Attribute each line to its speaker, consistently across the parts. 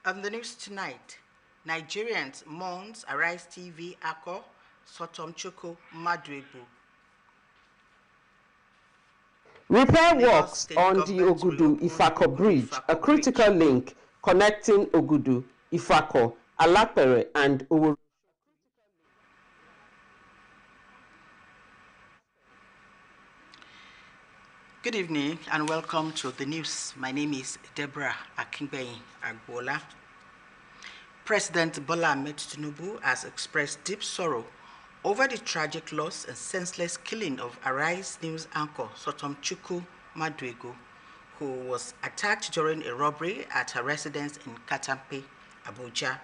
Speaker 1: On the news tonight, Nigerians mourns Arise TV Akko Sotom Chuku Madwebu.
Speaker 2: Repair works on the Ogudu-Ifako Bridge, a critical link connecting Ogudu, Ifako, Alapere, and Owo.
Speaker 1: Good evening and welcome to the news. My name is Deborah Akingbeyi Agbola. President Bola Ahmed Tinubu has expressed deep sorrow over the tragic loss and senseless killing of Arise News anchor Sotom Chuku Madwebu, who was attacked during a robbery at her residence in Katampe, Abuja.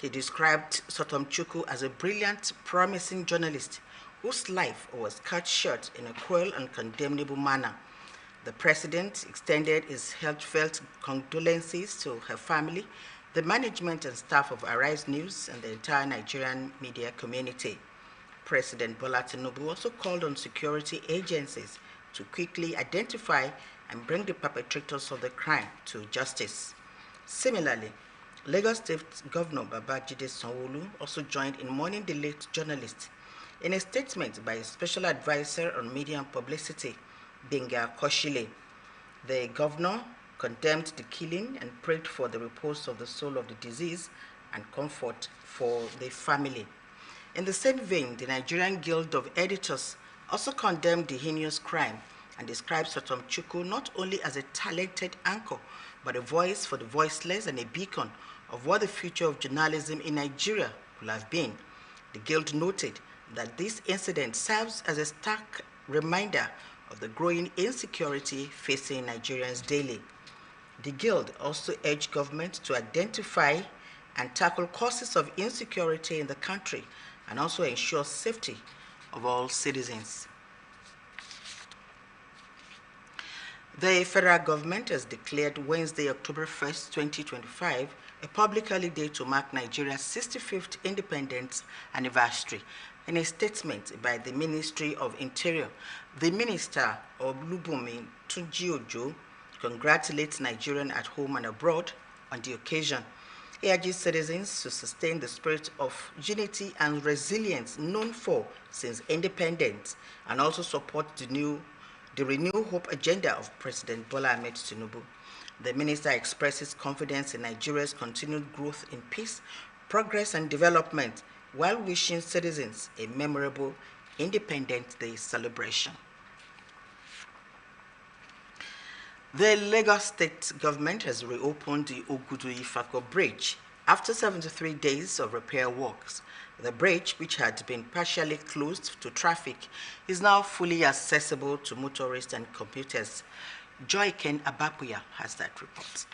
Speaker 1: He described Sotom Chuku as a brilliant, promising journalist whose life was cut short in a cruel and condemnable manner. The president extended his heartfelt condolences to her family, the management and staff of Arise News, and the entire Nigerian media community. President Bola Tinubu also called on security agencies to quickly identify and bring the perpetrators of the crime to justice. Similarly, Lagos State Governor Babajide Sanwo-Olu also joined in mourning the late journalist. In a statement by a special advisor on media and publicity, Benga Koshile, the governor condemned the killing and prayed for the repose of the soul of the deceased and comfort for the family. In the same vein, the Nigerian Guild of Editors also condemned the heinous crime and described Sotom Chuku not only as a talented anchor, but a voice for the voiceless and a beacon of what the future of journalism in Nigeria will have been. The Guild noted that this incident serves as a stark reminder of the growing insecurity facing Nigerians daily. The Guild also urged government to identify and tackle causes of insecurity in the country and also ensure safety of all citizens. The federal government has declared Wednesday, October 1st, 2025, a public holiday to mark Nigeria's 65th independence anniversary. In a statement by the Ministry of Interior, the Minister Olubunmi Tunji-Ojo congratulates Nigerians at home and abroad on the occasion. He urges citizens to sustain the spirit of unity and resilience known for since independence and also support the Renew Hope agenda of President Bola Ahmed Tinubu. The minister expresses confidence in Nigeria's continued growth in peace, progress, and development while wishing citizens a memorable Independence Day celebration. The Lagos State government has reopened the Ogudu-Ifako Bridge after 73 days of repair works. The bridge, which had been partially closed to traffic, is now fully accessible to motorists and commuters. Joy Ken Abapuya has that report.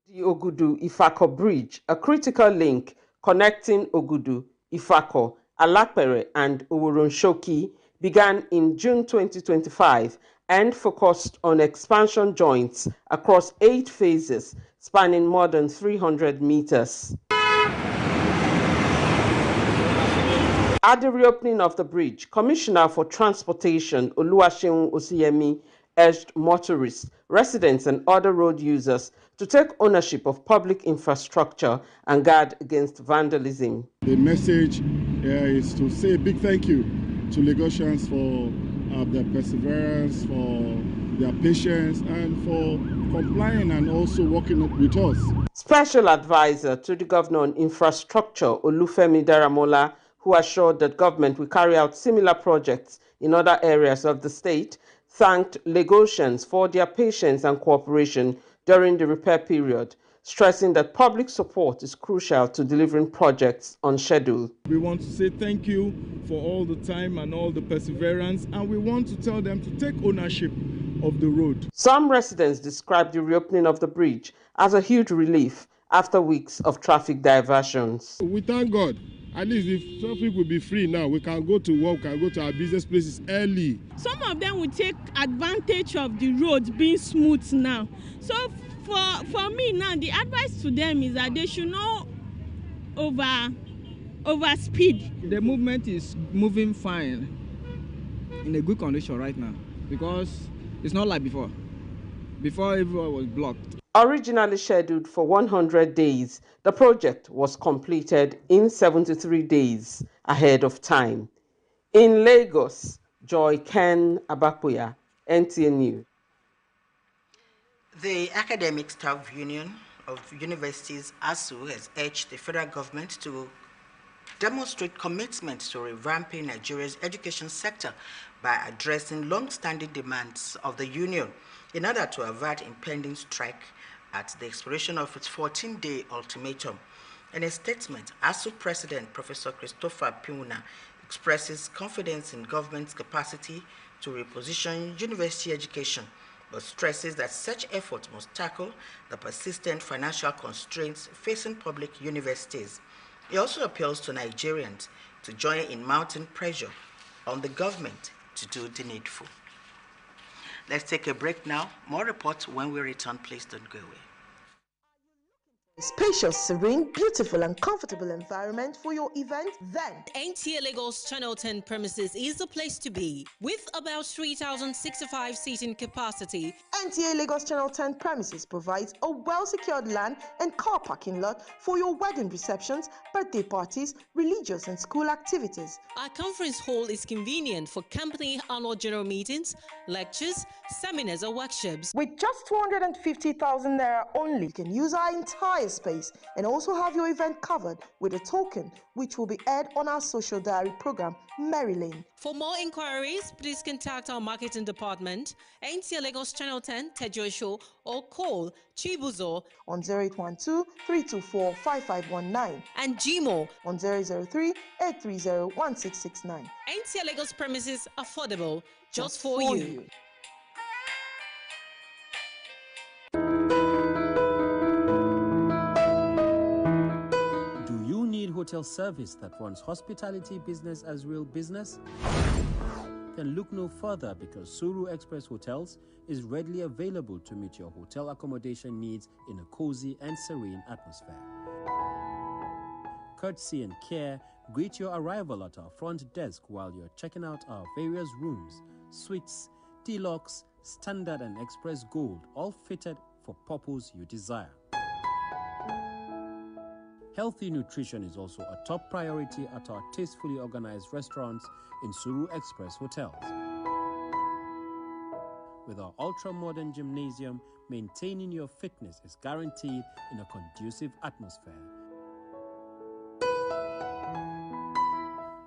Speaker 2: The Ogudu-Ifako Bridge, a critical link connecting Ogudu, Ifako, Alapere, and Oworonshoki, began in June 2025 and focused on expansion joints across 8 phases, spanning more than 300 meters. At the reopening of the bridge, Commissioner for Transportation Oluwaseun Osiyemi urged motorists, residents, and other road users to take ownership of public infrastructure and guard against vandalism.
Speaker 3: The message is to say a big thank you to Lagosians for their perseverance, for their patience, and for complying and also working with us.
Speaker 2: Special Advisor to the Governor on Infrastructure, Olufemi Daramola, who assured that government will carry out similar projects in other areas of the state, thanked Lagosians for their patience and cooperation during the repair period. stressing that public support is crucial to delivering projects on schedule.
Speaker 3: We want to say thank you for all the time and all the perseverance, and we want to tell them to take ownership of the road.
Speaker 2: Some residents described the reopening of the bridge as a huge relief after weeks of traffic diversions.
Speaker 3: We thank God. At least if traffic will be free now, we can go to work, and go to our business places early.
Speaker 4: Some of them will take advantage of the roads being smooth now. So for me now, the advice to them is that they should not over speed.
Speaker 5: The movement is moving fine, in a good condition right now, because it's not like before. Before, everyone was blocked.
Speaker 2: Originally scheduled for 100 days, the project was completed in 73 days ahead of time. In Lagos, Joy Ken Abakuya, NTA News.
Speaker 1: The Academic Staff Union of Universities, ASU, has urged the federal government to demonstrate commitment to revamping Nigeria's education sector by addressing long-standing demands of the union in order to avert impending strike at the expiration of its 14-day ultimatum. In a statement, ASU President Professor Christopher Piuna expresses confidence in government's capacity to reposition university education, but stresses that such efforts must tackle the persistent financial constraints facing public universities. He also appeals to Nigerians to join in mounting pressure on the government to do the needful. Let's take a break now. More reports when we return. Please don't go away.
Speaker 6: Spacious, serene, beautiful and comfortable environment for your event? Then
Speaker 7: NTA Lagos Channel 10 premises is the place to be. With about 3,065 seating capacity,
Speaker 6: NTA Lagos Channel 10 premises provides a well-secured land and car parking lot for your wedding receptions, birthday parties, religious and school activities.
Speaker 7: our conference hall is convenient for company annual general meetings, lectures, seminars or workshops.
Speaker 6: With just 250,000 naira only, you can use our entire space and also have your event covered with a token which will be aired on our social diary program, Mary Lane.
Speaker 7: For more inquiries, please contact our marketing department, NTA Lagos Channel 10 Tejo Show, or call Chibuzo
Speaker 6: On 0812-324-5519
Speaker 7: and Gmo.
Speaker 6: on 003-830-1669.
Speaker 7: NTA Lagos premises affordable just for
Speaker 6: For
Speaker 7: you.
Speaker 8: Do you need hotel service that runs hospitality business as real business? Then look no further, because Suru Express Hotels is readily available to meet your hotel accommodation needs in a cozy and serene atmosphere. Courtesy and care greet your arrival at our front desk while you're checking out our various rooms, suites, deluxe, standard and express gold, all fitted for purpose you desire. Healthy nutrition is also a top priority at our tastefully organized restaurants in Suru Express Hotels. With our ultra-modern gymnasium, maintaining your fitness is guaranteed in a conducive atmosphere.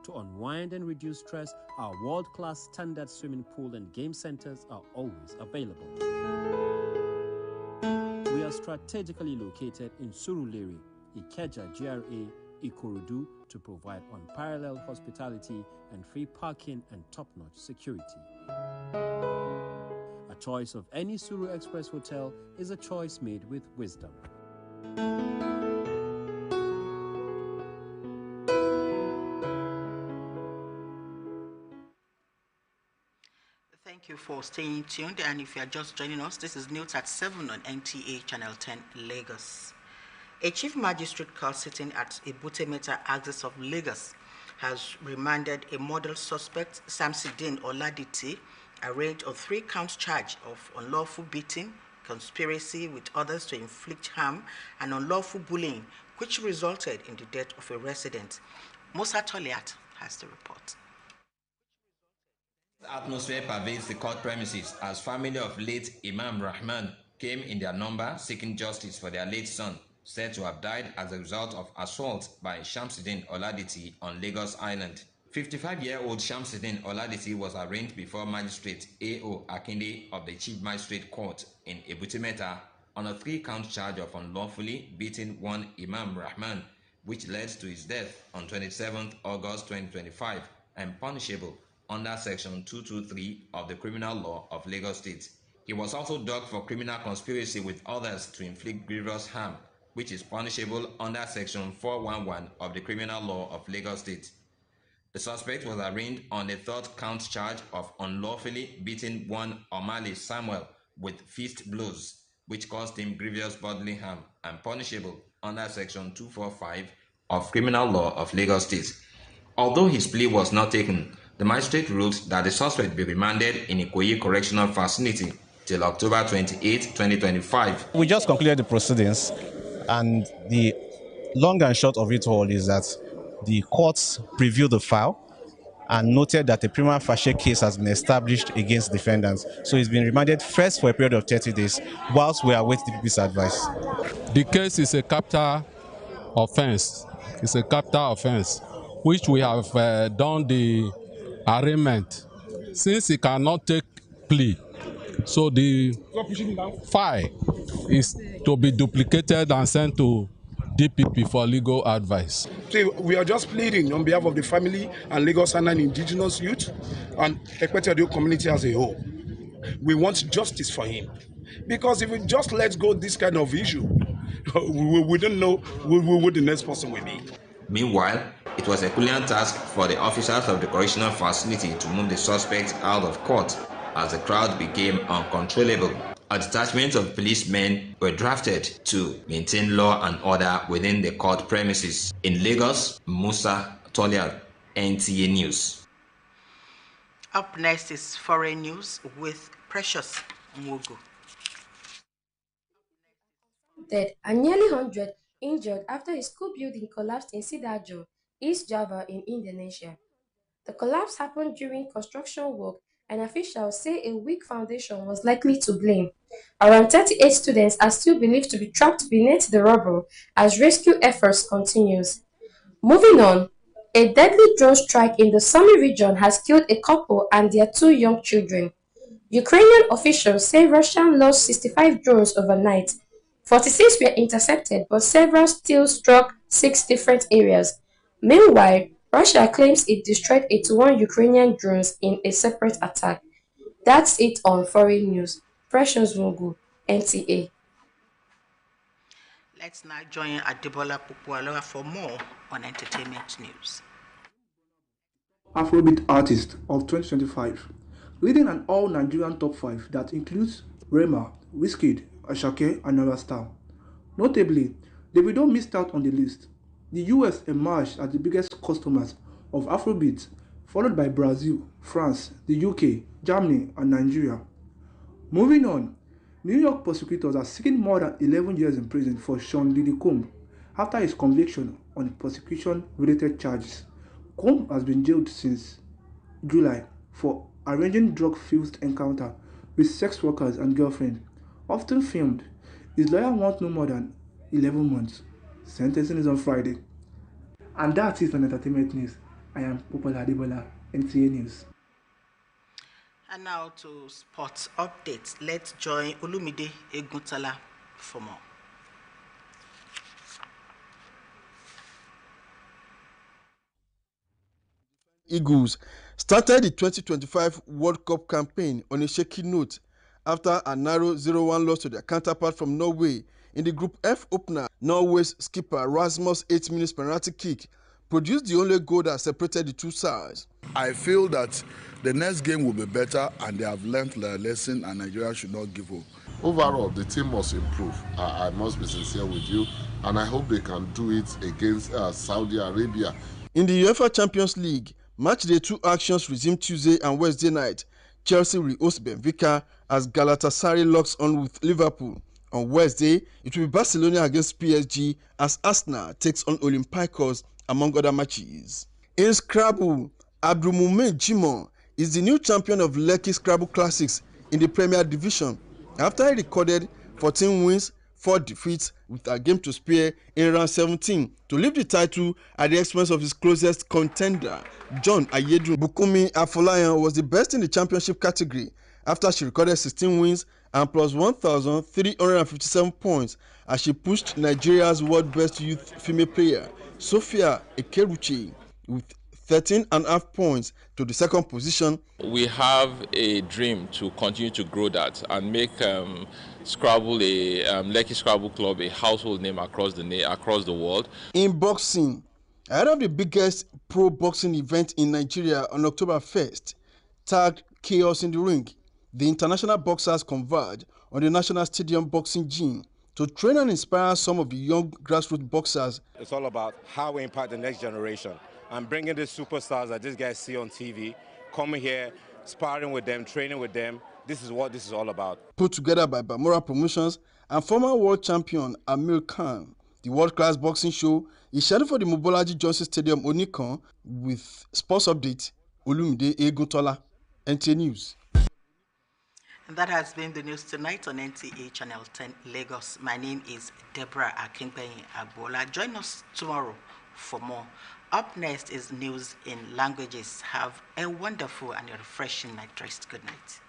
Speaker 8: To unwind and reduce stress, our world-class standard swimming pool and game centers are always available. We are strategically located in Surulere, Ikeja GRA, Ikorodu, to provide unparalleled hospitality and free parking and top-notch security. A choice of any Suru Express hotel is a choice made with wisdom.
Speaker 1: Thank you for staying tuned. And if you are just joining us, this is News at 7 on NTA Channel 10 Lagos. A chief magistrate court sitting at Ebutemeta axis of Lagos has remanded a model suspect, Samsidin Oladiti, arraigned on 3-count charge of unlawful beating, conspiracy with others to inflict harm, and unlawful bullying, which resulted in the death of a resident. Musa Toliat has the report.
Speaker 9: The atmosphere pervades the court premises as family of late Imam Rahman came in their number seeking justice for their late son, said to have died as a result of assault by Shamsuddin Oladiti on Lagos Island. 55-year-old Shamsuddin Oladiti was arraigned before Magistrate A.O. Akinde of the Chief Magistrate Court in Ebutimeta on a 3-count charge of unlawfully beating one Imam Rahman, which led to his death on 27 August 2025 and punishable under Section 223 of the Criminal Law of Lagos State. He was also dogged for criminal conspiracy with others to inflict grievous harm, which is punishable under Section 411 of the Criminal Law of Lagos State. The suspect was arraigned on a 3rd-count charge of unlawfully beating one Omali Samuel with fist blows, which caused him grievous bodily harm and punishable under Section 245 of Criminal Law of Lagos State. Although his plea was not taken, the magistrate ruled that the suspect be remanded in Ikoyi Correctional Facility till October 28, 2025.
Speaker 10: We just concluded the proceedings, and the long and short of it all is that the courts previewed the file and noted that a prima facie case has been established against defendants. So he's been remanded first for a period of 30 days whilst we await the DPP's advice.
Speaker 11: The case is a capital offense. It's a capital offense, which we have done the arraignment. Since he cannot take plea, so the file is to be duplicated and sent to DPP for legal advice.
Speaker 12: So we are just pleading on behalf of the family and Lagos and indigenous youth and Ekpete community as a whole. We want justice for him, because if we just let go this kind of issue, we don't know who the next person will be.
Speaker 9: Meanwhile, it was a Herculean task for the officers of the correctional facility to move the suspect out of court as the crowd became uncontrollable. A detachment of policemen were drafted to maintain law and order within the court premises. In Lagos, Musa Tolial, NTA News.
Speaker 1: Up next is foreign news with Precious Mwogo.
Speaker 13: Dead and nearly 100 injured after a school building collapsed in Sidoarjo, East Java in Indonesia. The collapse happened during construction work, and officials say a weak foundation was likely to blame. Around 38 students are still believed to be trapped beneath the rubble as rescue efforts continues. Moving on, a deadly drone strike in the Sumy region has killed a couple and their 2 young children. Ukrainian officials say Russia lost 65 drones overnight. 46 were intercepted, but several still struck 6 different areas. Meanwhile, Russia claims it destroyed 81 Ukrainian drones in a separate attack. That's it on foreign news. Precious Mwogo, NTA.
Speaker 1: Let's now join Adebola Pupualoa for more on entertainment news.
Speaker 14: Afrobeat artist of 2025, leading an all-Nigerian top 5 that includes Rema, Wizkid, Asake, and Narasta. Notably, Davido missed out on the list. The US emerged as the biggest customers of Afrobeat, followed by Brazil, France, the UK, Germany, and Nigeria. Moving on, New York prosecutors are seeking more than 11 years in prison for Sean Diddy Combs after his conviction on prosecution-related charges. Combs has been jailed since July for arranging drug-fused encounter with sex workers and girlfriends, often filmed. His lawyer wants no more than 11 months. Sentencing is on Friday. And that is on entertainment news. I am Popola Adebola, NTA News.
Speaker 1: And now to sports updates. Let's join Olumide Eguntala for more.
Speaker 15: Eagles started the 2025 World Cup campaign on a shaky note after a narrow 0-1 loss to their counterpart from Norway in the Group F opener. Norway's skipper Rasmus' 8 minutes penalty kick produced the only goal that separated the two sides.
Speaker 16: I feel that the next game will be better and they have learned their lesson and Nigeria should not give up.
Speaker 17: Overall, the team must improve. I must be sincere with you, and I hope they can do it against Saudi Arabia.
Speaker 15: In the UEFA Champions League, Matchday 2 actions resumed Tuesday and Wednesday night. Chelsea will host Benfica as Galatasaray locks on with Liverpool. On Wednesday, it will be Barcelona against PSG as Arsenal takes on Olympiacos, among other matches. In Scrabble, Abdulmumin Jimon is the new champion of Lekki Scrabble Classics in the Premier Division after he recorded 14 wins, 4 defeats with a game to spare in round 17 to lift the title at the expense of his closest contender, John Ayedun. Bukumi Afolayan was the best in the championship category after she recorded 16 wins and plus 1,357 points as she pushed Nigeria's world best youth female player, Sophia Ekeruchi, with 13.5 points to the second position.
Speaker 18: We have a dream to continue to grow that and make Scrabble Lekki Scrabble Club a household name across the world.
Speaker 15: In boxing, ahead of the biggest pro boxing event in Nigeria on October 1st, tagged Chaos in the Ring, the international boxers converged on the National Stadium Boxing Gym to train and inspire some of the young grassroots boxers.
Speaker 19: It's all about how we impact the next generation and bringing these superstars that these guys see on TV, coming here, sparring with them, training with them. This is what this is all about.
Speaker 15: Put together by Bamora Promotions and former world champion Amir Khan, the world-class boxing show is scheduled for the Mobolaji Johnson Stadium, Onikan, with sports update, Olumide Eguntola, NTA News.
Speaker 1: And that has been the news tonight on NTA Channel 10 Lagos. My name is Deborah Akinbeyin-Agbola. Join us tomorrow for more. Up next is news in languages. Have a wonderful and a refreshing night rest. Good night.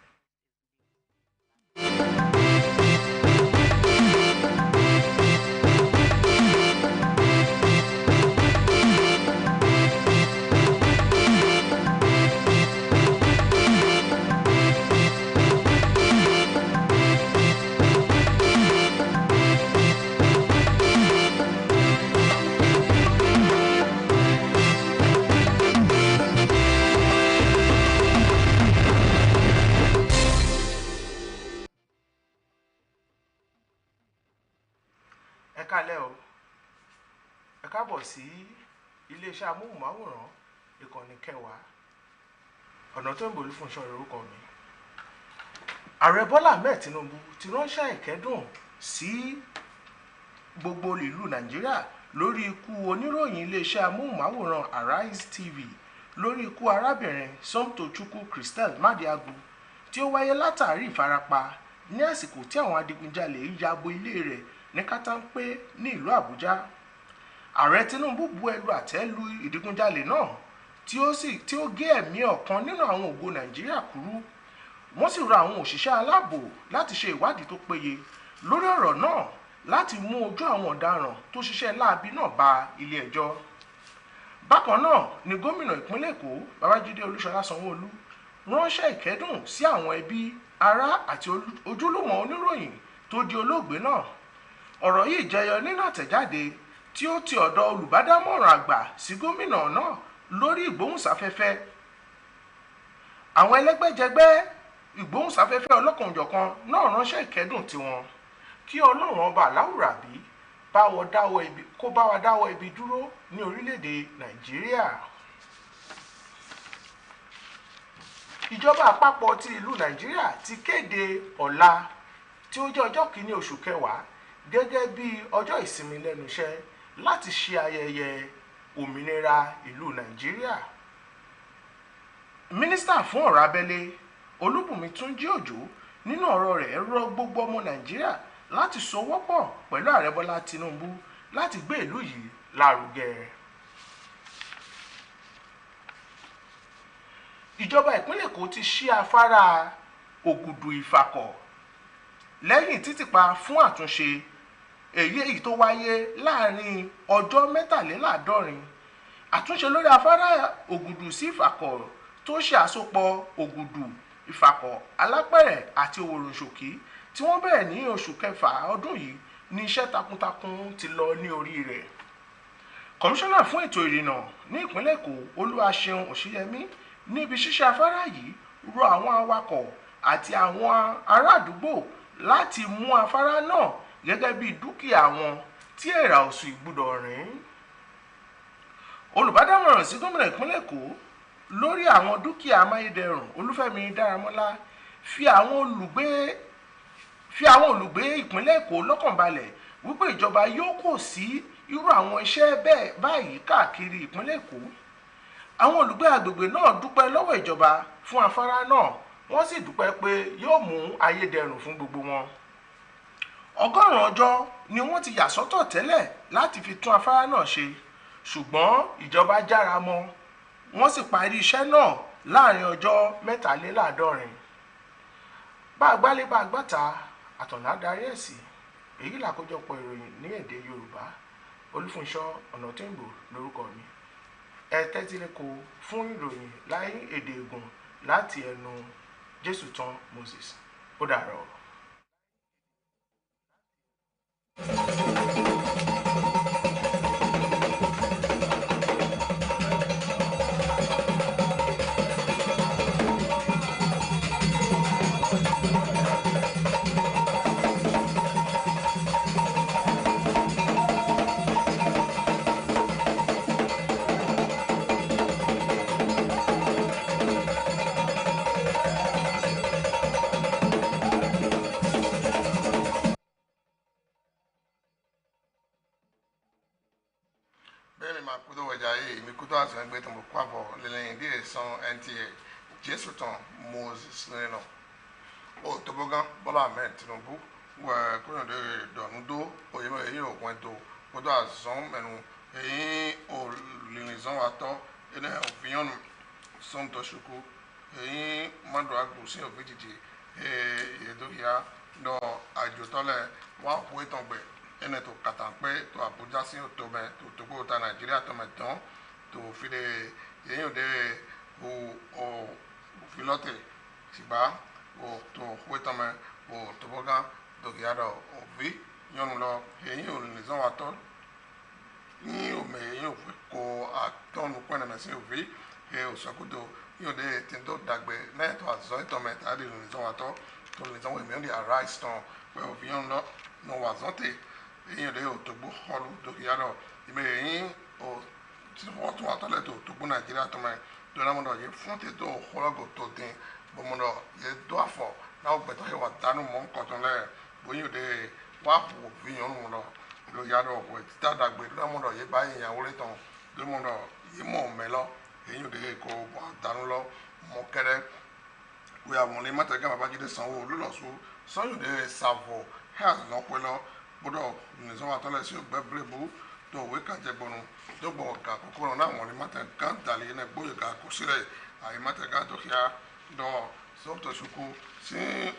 Speaker 20: Kálẹ̀ o, ẹ káàbọ̀ sí iléeṣẹ́ amóhùnmáwòrán ìkànnì kẹwàá ọ̀nà tó ń bolú fún iṣẹ́ orúkọ mi. Ààrẹ Bọ́lá Ahmed Tinubu ti ránṣẹ́ ìkẹ́dùn sí gbogbo ìlú Nàìjíríà lórí ikú oníròyìn iléeṣẹ́ amóhùnmáwòrán Arise TV lórí ikú arábìnrin Somtochukwu Christel Madiagu tí ó wáyé látàrí ìfarapa ní àsìkò tí àwọn adigunjalè ya bo ilé rẹ̀ ní Kátàǹpé ní ìlú Àbújá. Ààrẹ Tinubu bu ẹnu àtẹ́ lu ìdigunjalè náà tí ó gé ẹ̀mí ọ̀kan nínú àwọn ògo Nàìjíríà kúrú. Wọ́n sì rọ àwọn òṣìṣẹ́ aláàbò láti ṣe ìwádìí tó péye lórí ọ̀rọ̀ náà láti mú ojú àwọn ọ̀daràn tó ṣiṣẹ́ láabi náà ba ilé ẹjọ́. Bákan náà ni gómìnà ìpínlẹ̀ Èkó Babájídé Olúṣọlá Sanwó-Olú ránṣẹ́ ìkẹ́dùn sí àwọn ẹbí, ará àti ojúlùmọ̀ oníròyìn tó di olóògbé náà. Ọ̀rọ̀ yìí jẹyọ nínú àtẹ̀jáde tí ó ti ọ̀dọ̀ olùbádámọ̀ràn àgbà sí gómìnà náà lórí ìgbóhùnsáfẹ́fẹ́. Àwọn ẹlẹ́gbẹ́jẹgbẹ́ ìgbóhùnsáfẹ́fẹ́ ọlọ́kanòjọ̀kan náà ránṣẹ́ ìkẹ́dùn tiwọn. Kí Ọlọ́run ọba aláwùrábí kó bá wa dáwọ́ ibi dúró ní orílẹ̀-èdè Nàìjíríà. Ìjọba àpapọ̀ ti ìlú Nàìjíríà ti kéde ọ̀la tí ó jẹ́ ọjọ́ kìíní oṣù kẹwàá gẹ́gẹ́ bí ọjọ́ ìsinmi lẹ́nu iṣẹ́ láti ṣe ayẹyẹ òmìnira ìlú Nàìjíríà. Mínísítà fún ọ̀rọ̀ abẹ́lé Olúbùnmi Túnjí Òjó nínú ọ̀rọ̀ rẹ̀ rọ gbogbo ọmọ Nàìjíríà láti sowọ́pọ̀ pẹ̀lú Ààrẹ Bọ́lá Tinubu láti gbé ìlú yìí lárugẹ. Ìjọba ìpínlẹ̀ Èkó ti ṣí afárá Ògùdù Ìfàkọ̀ lẹ́yìn títìpa fún àtúnṣe èyí tó wáyé láàrin ọjọ́ 47. Àtúnṣe lórí afárá Ògùdù sí Ìfàkọ̀ tó ṣe àsopọ̀ Ògùdù, Ìfàkọ̀, Alápẹ̀rẹ̀ àti Òwòròṣòkí tí wọ́n bẹ̀rẹ̀ ní oṣù kẹfà ọdún yìí ní iṣẹ́ takuntakun ti lọ ní orí rẹ̀. Kọmíṣánná fún ètò ìrìnnà ní ìpínlẹ̀ Èkó Olúwaṣeun Òṣìyẹmí níbi ṣíṣe afárá yìí rọ àwọn awakọ̀ àti àwọn ará àdúgbò láti mú afárá náà gẹ́gẹ́ bí dúkìá wọn tí èèrà òṣù ìgbúdọ̀ rìn. Olùbádámọ̀ràn sí gómìnà ìpínlẹ̀ Èkó lórí àwọn dúkìá amáyédẹrùn Olúfẹ́mi Dáramọ́lá fi àwọn olùgbé ìpínlẹ̀ Èkó lọ́kàn balẹ̀ wípé ìjọba yóò kò sí irú àwọn iṣẹ́ bẹ́ẹ̀ báyìí káàkiri ìpínlẹ̀ Èkó. Àwọn olùgbé agbègbè náà dúpẹ́ lọ́wọ́ ìjọba fún afárá náà, wọ́n sì dúpẹ́ pé yóò mú ayédẹrùn fún gbogbo wọn. ọgọ́rùn-ún ọjọ́ ni wọ́n ti yà sọ́tọ̀ tẹ́lẹ̀ láti fi tún afárá náà ṣe ṣùgbọ́n ìjọba jára mọ́ wọ́n sì parí iṣẹ́ náà láàrin ọjọ́ mẹ́tàléláàádọ́rin bá a gbálé bá a gbàtà àtọ̀nà darí ẹ̀ sí èyí làkójọpọ̀ ìròyìn ní èdè Yorùbá Olúfúnṣọ́ Ọ̀nàtẹ́ńbò lórúkọ mi ẹ tẹ́tí lẹ́kọ̀ọ́ fún ìròyìn láì èdè Ògùn láti ẹnu Jésùtán Moses ó dàárọ̀.
Speaker 21: Jésùtán Moses nínú Òtòbógán Bọ́lá Ahmed Tinubu wẹ̀ kúròdé dọ̀nùdó òyìnbó èyí ògùn ètò kótó àzọ́n mẹ́nu èyí òlìlìzọ́n àtọ́ ẹni òfìyàn sọ́ńtòṣùkú èyí mọ́dọ̀ àgbòsí òfìjìjì èdòyà dọ̀ àjòtọ́lẹ̀ wà òkú ìtàngbẹ̀ ẹni tó kàtàpẹ́ tó Àbújá sí òtòmẹ́ tó tókò ta Nàìjíríà tọ́mẹ̀tán tó fìdí èyí òde filote siba o to huetame o toboga dogiado o vi yonu lo heyin o le zon wato ni o me yin o ko atonu kwena me si o vi e o sakudo yo de tendo dagbe na to azo to me ta de le zon wato to le zon we me on arise ton we o vi yon lo no wa zonte yin de o togbo holu dogiado ime yin o ti wo to atole to togbo Nigeria to me dona mondo ye fonte do hologo to den bo mondo ye do afo na o beto he wa danu mon koton le bo yin de wa hu vi yon mondo lo ya do ko ti da gbe dona mondo ye ba yin yan wole ton do mondo ye mo melo yin de ko wa danu lo mo kere we avon le mata ga baba jide sanwo lo so so yin de savo ha no pe lo bodo ni so wa to le si o gbe brebo do we ka je bonu do gbo ka kokoro na won le mata kan dali ne gbo ga ko sire ai mata ga to ya do so to suku si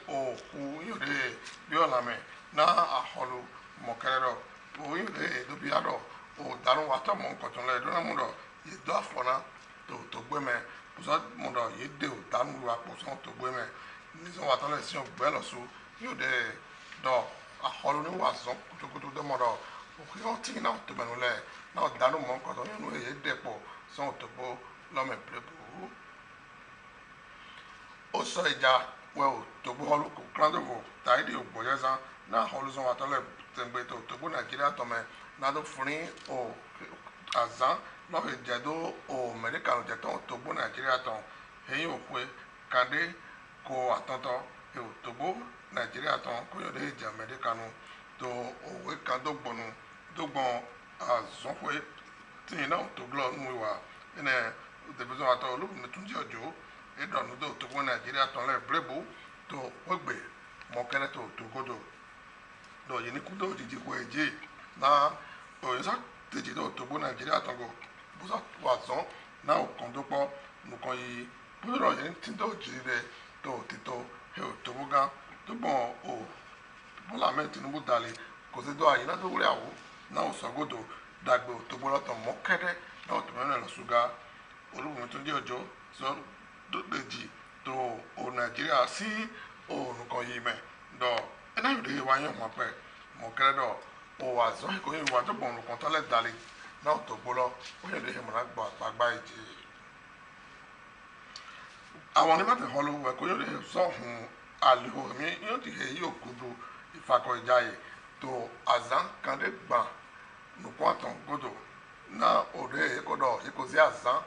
Speaker 21: o ku yode bi ola me na aholu mo kero o yode do bi ado o daru wa to mo ko to le do na mo do ye do afona to gbe me so mo do ye de o danu wa po so to gbe me ni so wa to le si o gbe lo so yode do aholu ni wa so kutukutu do mo do o yo ti na to benu le na danu mo ko to nu ye depo so to bo lo me prebu o so ija we o to bo holu ko krando bo taidi o boyeza na holu so atole tembe to bo Nigeria to me na do funi o azan no he jedo o America je to bo Nigeria to eyin o pe kande ko atonto e o to bo Nigeria to ko yo de je America no to o we kan do gbonu dogbon azonwe tin na to glo nu wa ene de bezo ato lu ne tunji ojo e do nu do to bo Nigeria ton le brebo to ogbe mo kere to godo do yi ni ku do jiji ko eje na o yesa teji do to bo Nigeria ton go bo sa wa zon na o kon do po nu kon yi bo do yi tin do jiji de to tito he o to bo ga to bon o Bola Ahmed Tinubu dali ko se do ayi na to wure awo na o sagodo dagbe to bolo to mokede na o to me lo suga olubun tun di ojo so do deji to o Nigeria si o nkan yi me do ena yo de wa yan mo pe mokede do o wa so ko yi wa to bon nkan to le dali na o to bolo o ye de he mo na gba agba iji àwọn ni ma te holo we ko yo de so hun aliho mi yo ti he yo kudu ifako ijaye to azan kan de gba no quantum godo na ore godo ikozi azan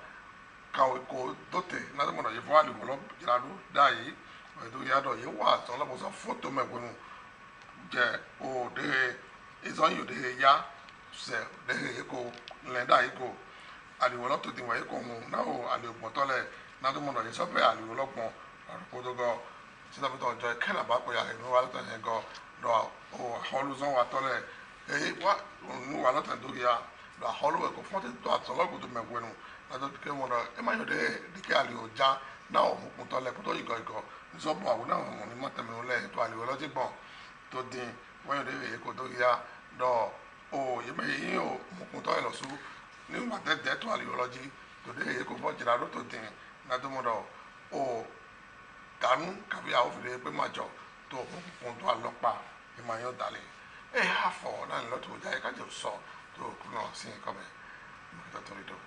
Speaker 21: kan ko dote na mo no ye fo ali wolo jiradu dai o do ya do ye wa so lo so photo me gbonu je o de izon yo de ya se de ko le dai ko ali wolo to ti wa ko mu na o ali ogbon to le na do mo no ye so pe ali wolo gbon ko do go sina bito joy kana ba ko ya no wa ta go do o holu zon wa to le wa nu wa ta do ya do holu ko fonte to atolo ko to me gwenu na do ke mo na e ma yo de ke ali o ja na o mu to le ko to igo so bo awu na mo ni mo te me le to ali o lo ti bon to din wọ́n yóò dé èyí kò tó yá dọ̀ o yẹ́mẹ̀ yìí o mọ̀kún tọ́ ẹ̀ lọ sùn ní wà tẹ́tẹ́ tó àlìyọ́lọ́jì tó dé èyí kò fọ́ jìnnà ló tó dín nàdúmọ̀dọ̀ o dànù kàbí àwọn òfìdí pé má jọ tó mọ̀kún tó àlọ́pàá ìmọ̀ yóò dalẹ̀ ẹ̀ hà fọ̀ náà lọ́tọ̀ ọjà yẹ kájọ sọ tó kúrò sí ẹ̀kọ́ bẹ́ẹ̀ mọ̀kútà tó rí dọ̀.